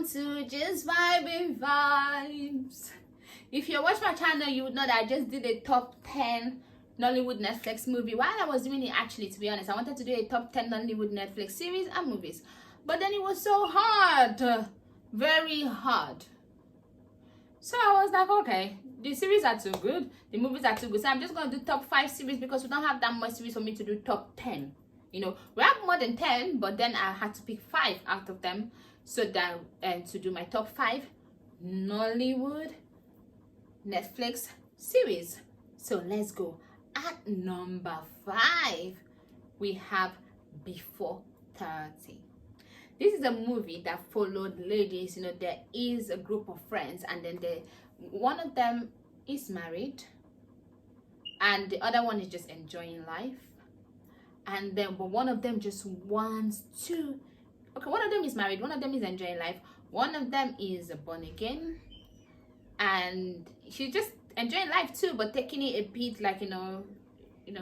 welcome to Just Vibing Vibes. If you watch my channel, you would know that I just did a top 10 Nollywood Netflix movie. While I was doing it, actually, to be honest, I wanted to do a top 10 Nollywood Netflix series and movies, but then it was so hard, very hard. So I was like, okay, the series are too good, the movies are too good, so I'm just going to do top 5 series because we don't have that much series for me to do top 10. You know, we have more than 10, but then I had to pick 5 out of them, so that to do my top 5 Nollywood Netflix series. So let's go. At number 5, we have Before 30. This is a movie that followed ladies. You know, there is a group of friends, and then one of them is married, and the other one is just enjoying life. And then, but one of them just wants to. Okay, one of them is married, one of them is enjoying life, one of them is born again, and she's just enjoying life too, but taking it a bit like you know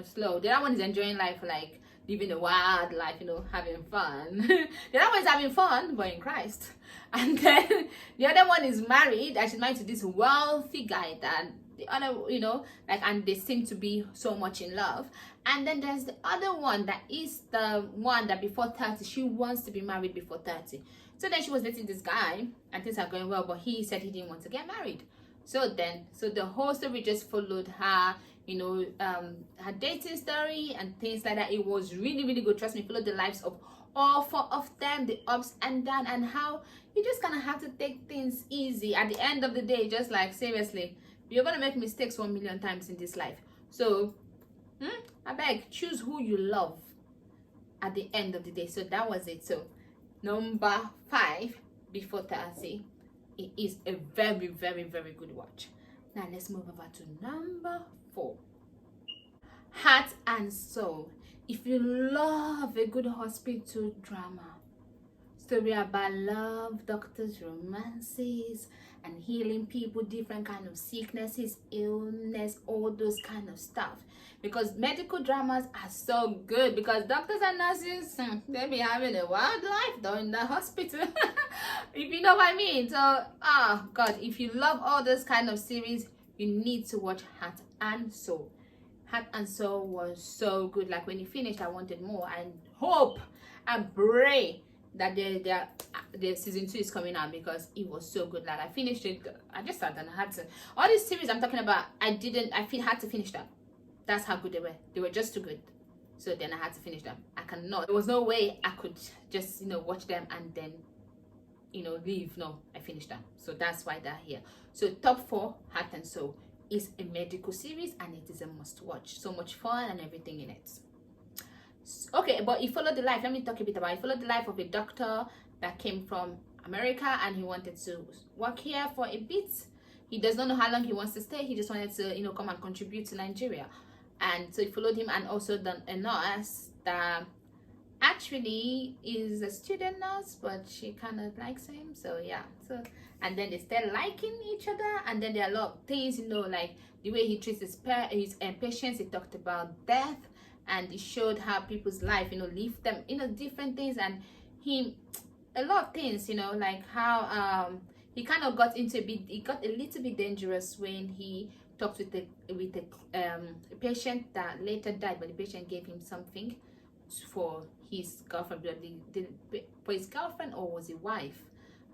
slow. The other one is enjoying life, like living a wild life, you know, having fun. The other one is having fun but in Christ. And then the other one is married, and she's married to this wealthy guy that the other, you know, like, and they seem to be so much in love. And then there's the other one that is the one that before 30, she wants to be married before 30. So then she was dating this guy and things are going well, but he said he didn't want to get married. So the whole story just followed her, you know, her dating story and things like that. It was really, really good. Trust me, followed the lives of all 4 of them, the ups and downs, and how you just kind of have to take things easy at the end of the day. Just like, seriously, you're gonna make mistakes 1 million times in this life. So I beg, choose who you love at the end of the day. So that was it. So number 5, Before 30. It is a very, very, very good watch. Now let's move over to number 4, Heart and Soul. If you love a good hospital drama, story about love, doctors, romances, and healing people, different kind of sicknesses, illness, all those kind of stuff. Because medical dramas are so good, because doctors and nurses, they be having a wild life though in the hospital. If you know what I mean. So, God, if you love all those kind of series, you need to watch Heart and Soul. Heart and Soul was so good. Like, when you finished, I wanted more. I hope and pray that the season 2 is coming out, because it was so good. Like, I finished it, I just sat and I had to. All these series I'm talking about, I had to finish them. That's how good they were. They were just too good. So then I had to finish them. I cannot. There was no way I could just, you know, watch them and then, you know, leave. No, I finished them. So that's why they're here. So top 4, Heart and Soul, is a medical series, and it is a must watch. So much fun and everything in it. Okay, but it followed the life. Let me talk a bit about it. It followed the life of a doctor that came from America, and he wanted to work here for a bit. He does not know how long he wants to stay. He just wanted to, you know, come and contribute to Nigeria. And so it followed him, and also a nurse that actually is a student nurse, but she kind of likes him. So yeah, so, and then they start liking each other, and then there are a lot of things, you know, like the way he treats his patients. He talked about death, and he showed how people's life, you know, leave them, you know, different things, and a lot of things, you know, like how he kind of got into it got a little bit dangerous when he talked with a patient that later died, but the patient gave him something for his girlfriend, for his girlfriend, or was it wife?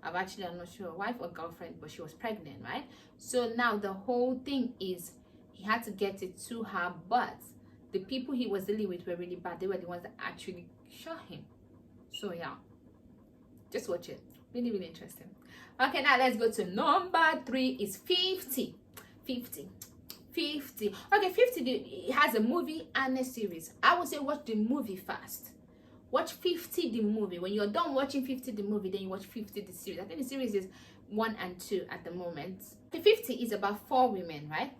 I'm not sure, wife or girlfriend, but she was pregnant, right? So now the whole thing is he had to get it to her, but the people he was dealing with were really bad. They were the ones that actually shot him. So yeah, just watch it. Really, really interesting. Okay, now let's go to number 3 is 50. Okay, 50, it has a movie and a series. I would say watch the movie first. Watch 50 the movie. When you're done watching 50 the movie, then you watch 50 the series. I think the series is 1 and 2 at the moment. The 50 is about 4 women, right?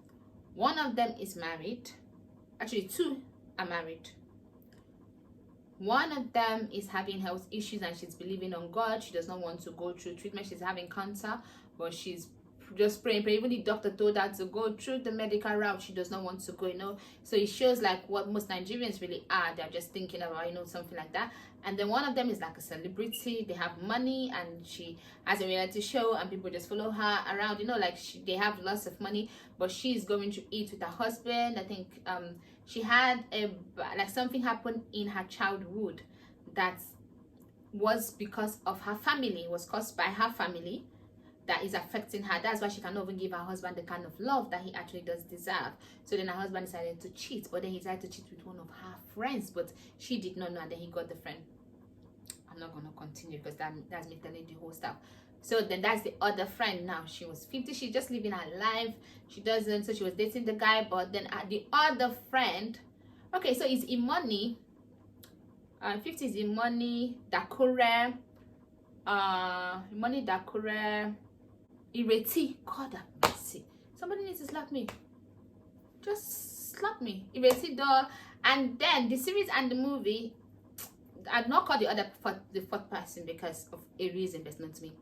One of them is married. Actually, 2 are married. One of them is having health issues, and she's believing on God. She does not want to go through treatment. She's having cancer, but she's just praying. Even the doctor told her to go through the medical route. She does not want to go, So it shows like what most Nigerians really are. They're just thinking about, something like that. And then one of them is like a celebrity. They have money, and she has a reality show, and people just follow her around, like they have lots of money, but she's going to eat with her husband. I think she had something happened in her childhood that was because of her family. It was caused by her family that is affecting her. That's why she cannot even give her husband the kind of love that he actually does deserve. So then her husband decided to cheat, but then he decided to cheat with one of her friends, but she did not know, and then he got the friend. I'm not gonna continue because that's me telling the whole stuff. So then that's the other friend. Now she was 50, she's just living her life. She doesn't, so she was dating the guy, but then the other friend, okay, so it's Imoni. 50 is Imoni Dakure, Imoni Dakure, Ireti. God have mercy. Somebody needs to slap me. Just slap me. Ireti doll. And then the series and the movie, I've not called the fourth person because of a reason that's not to me.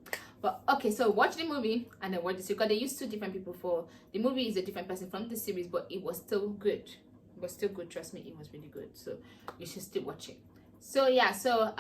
But okay, so watch the movie and then watch the series, because they used two different people for the movie. Is a different person from the series, but it was still good. It was still good. Trust me, it was really good. So you should still watch it. So yeah, so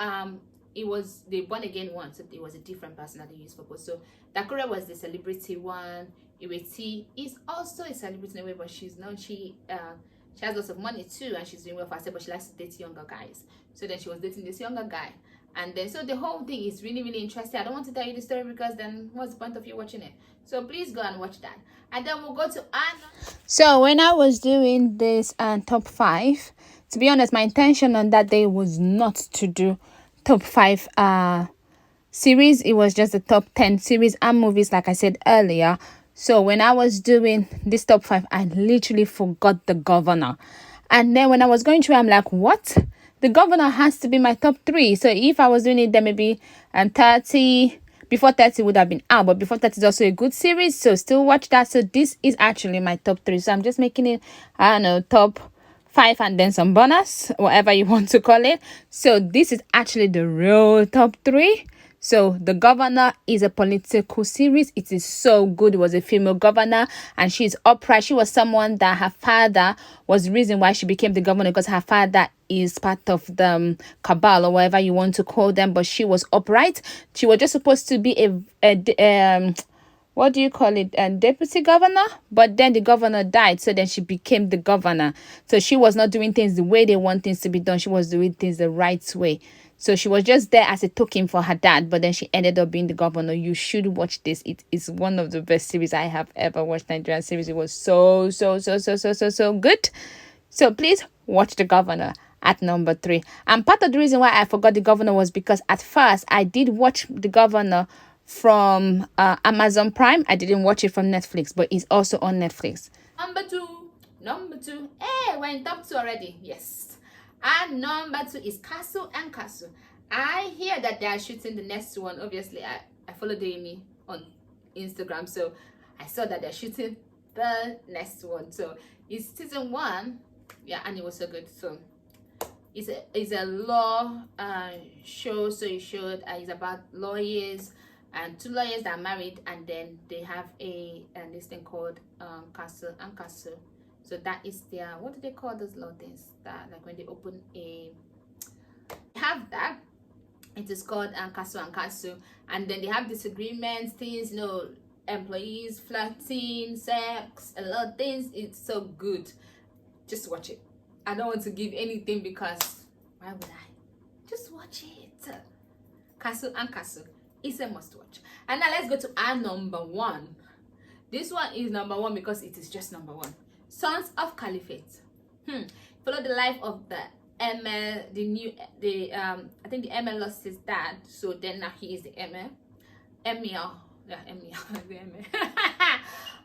it was the born again one, so it was a different person that they used for both. So Dakura was the celebrity one. Iweti is also a celebrity in a way, but she's known. She has lots of money too, and she's doing well for herself, but she likes to date younger guys. So then she was dating this younger guy, and then so the whole thing is really, really interesting. I don't want to tell you the story because then what's the point of you watching it? So please go and watch that, and then we'll go to Anna. So when I was doing this top 5, to be honest, my intention on that day was not to do top 5 series. It was just the top 10 series and movies, like I said earlier. So when I was doing this top 5, I literally forgot The Governor. And then when I was going through, I'm like, what? The Governor has to be my top 3. So if I was doing it, then maybe 30, before 30 would have been out. But before 30 is also a good series, so still watch that. So this is actually my top 3. So I'm just making it, I don't know, top 5 and then some bonus, whatever you want to call it. So this is actually the real top 3. So The Governor is a political series. It is so good. It was a female governor, and she's upright. She was someone that her father was the reason why she became the governor, because her father is part of the cabal or whatever you want to call them. But she was upright. She was just supposed to be a what do you call it, a deputy governor, but then the governor died, so then she became the governor. So she was not doing things the way they want things to be done. She was doing things the right way. So she was just there as a token for her dad, but then she ended up being the governor. You should watch this. It is one of the best series I have ever watched. Nigerian series. It was so good. So please watch The Governor at number 3. And part of the reason why I forgot The Governor was because at first I did watch The Governor from Amazon Prime. I didn't watch it from Netflix, but it's also on Netflix. Number two. Hey, we're in top 2 already. Yes. And number 2 is Castle and Castle. I hear that they are shooting the next one. Obviously, I followed Amy on Instagram, so I saw that they're shooting the next one. So it's season 1, yeah, and it was so good. So it's a law show. So it showed it's about lawyers, and 2 lawyers that are married, and then they have this thing called Castle and Castle. So that is their, what do they call those law things that, like when they open have that, it is called Castle and Castle. And then they have disagreements, things, employees flirting, sex, a lot of things. It's so good. Just watch it. I don't want to give anything because why would I? Just watch it. Castle and Castle. It's a must watch. And now let's go to our number 1. This one is number 1 because it is just number 1. Sons of Caliphate. Follow the life of the ML, I think the ML lost his dad, so then now he is the ML. Emir. Yeah, Emir. The Emir.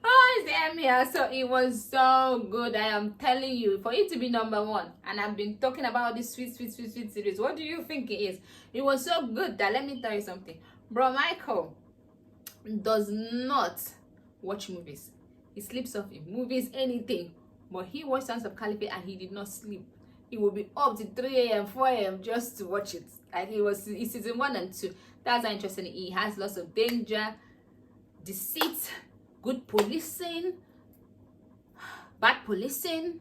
Oh, it's the Emir. So it was so good. I am telling you, for it to be number 1, and I've been talking about this sweet series. What do you think it is? It was so good that, let me tell you something. Bro Michael does not watch movies. He sleeps off in movies, anything. But he watched Sons of Caliphate and he did not sleep. He will be up to 3 a.m., 4 a.m. just to watch it. Like it's season 1 and 2. That's how interesting it is. He has lots of danger, deceit, good policing, bad policing,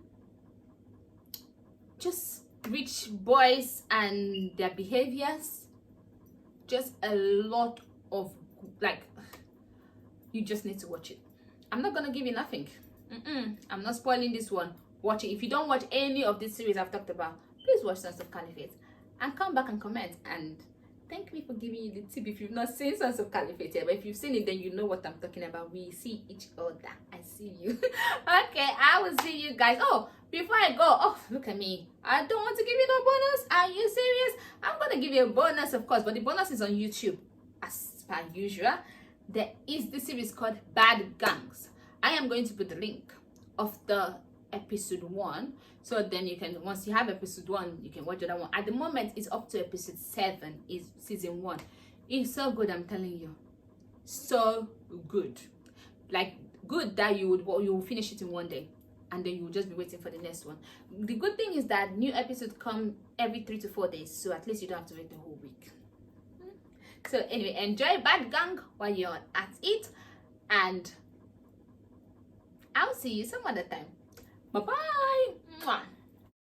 just rich boys and their behaviors, just a lot of, like, you just need to watch it. I'm not gonna give you nothing. I'm not spoiling this one. Watch it. If you don't watch any of this series I've talked about, please watch Sons of Caliphate and come back and comment and thank me for giving you the tip if you've not seen Sons of Caliphate yet. But if you've seen it, then you know what I'm talking about. We see each other. I see you. Okay, I will see you guys. Oh, before I go, oh, look at me. I don't want to give you no bonus. Are you serious? I'm gonna give you a bonus, of course, but the bonus is on YouTube as per usual. There is this series called Bad Gangs. I am going to put the link of the episode 1, so then you can, once you have episode 1, you can watch the other one. At the moment it's up to episode 7, is season 1. It's so good, I'm telling you, so good, like good that you will finish it in one day and then you will just be waiting for the next one. The good thing is that new episodes come every 3 to 4 days, so at least you don't have to wait the whole week. So anyway, enjoy Bad Gang while you're at it, and I'll see you some other time. Bye bye.